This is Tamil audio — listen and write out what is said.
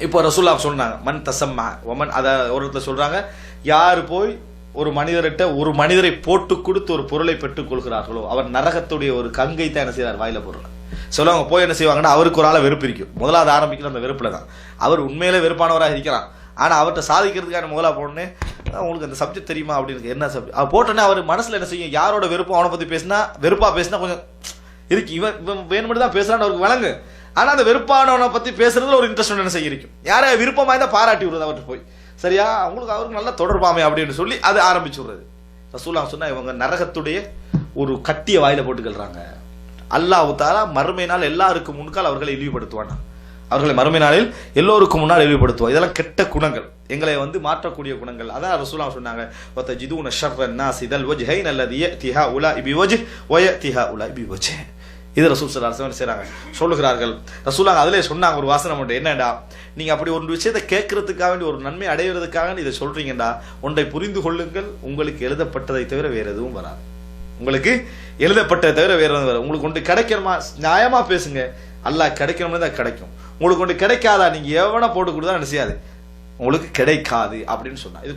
இப்போ ரசூலுல்லாஹ் சொன்னாங்க மன் தசம்மா ஒமன், அதை ஒரு இடத்துல சொல்றாங்க, யார் போய் ஒரு மனிதர்கிட்ட ஒரு மனிதரை போட்டு கொடுத்து ஒரு பொருளை பெற்றுக் கொள்கிறார்களோ அவர் நரகத்துடைய ஒரு கங்கை தான் என்ன செய்வார், வாயில போடுறாங்க. சொல்லுவாங்க போய் என்ன செய்வாங்கன்னா அவருக்கு ஒரு ஆளை வெறுப்பு இருக்கும். முதலாவது ஆரம்பிக்கிற அந்த வெறுப்புல தான். அவர் உண்மையிலே வெறுப்பானவராக இருக்கிறான், ஆனா அவர்கிட்ட சாதிக்கிறதுக்கான முதலா போடனே உங்களுக்கு அந்த சப்ஜெக்ட் தெரியுமா அப்படின்னு, என்ன சப்ஜெக்ட் அவர் போட்டோன்னே அவர் மனசுல என்ன செய்யும், யாரோட வெறுப்பும் அவனை பத்தி பேசினா வெறுப்பா பேசினா கொஞ்சம் இருக்கு, இவன் இவன் வேணுமெட்டு தான் பேசுறான்னு அவருக்கு வழங்கு. ஆனா அந்த வெறுப்பானவனை பத்தி பேசுறதுல ஒரு இன்ட்ரெஸ்ட் என்ன செய்ய இருக்கும், யாரை விருப்பமா இருந்தா பாராட்டி விடுறது அவர்கிட்ட போய், சரியா அவருக்கு நல்ல தொடர்பாமே அப்படின்னு சொல்லி அது ஆரம்பிச்சு விடுறது. ரசூலுல்லாஹ் சொன்னா இவங்க நரகத்துடைய ஒரு கட்டிய வாயில போட்டுக்கிறாங்க. அல்லாஹ் தஆலா மறுமை நாள் எல்லாருக்கும் முன்னால் அவர்களை இழிவுபடுத்துவானா, அவர்களை மறுமை நாளில் எல்லோருக்கும் முன்னால் இழிவுபடுத்துவான். இதெல்லாம் கெட்ட குணங்கள், எங்களை மாற்றக்கூடிய குணங்கள். அதான் ரசூலுல்லாஹ் சொன்னாங்க வதஜிதுன ஷர்ரன் நாஸி தல் வஜ்ஹைன் அல்லதி யதி ஹாஉலா பிவஜ் வ யதி ஹாஉலா பிவஜ். இது ரசூல் ஸல்லல்லாஹு அலைஹி வஸல்லம் செய்றாங்க, சொல்லுகிறார்கள். ரசூலுல்லாஹ் அதிலே சொன்னாங்க ஒரு வாசனை மட்டும், என்னடா நீங்க அப்படி ஒரு விஷயத்தை கேட்கறதுக்காக வேண்டி ஒரு நன்மை அடையிறதுக்காக இதை சொல்றீங்கடா, ஒன்றை புரிந்து கொள்ளுங்கள், உங்களுக்கு எழுதப்பட்டதை தவிர வேற எதுவும் வராது. உங்களுக்கு எழுதப்பட்டதை தவிர வேற எதுவும் வராது. உங்களுக்கு ஒன்று கிடைக்கணுமா நியாயமா பேசுங்க, அல்லாஹ் கிடைக்கணும்னு தான் கிடைக்கும். உங்களுக்கு ஒன்று கிடைக்காதா நீங்க எவனை போட்டு கொடுத்தா என்ன செய்யாது, உங்களுக்கு கிடைக்காது அப்படின்னு சொன்னா. இது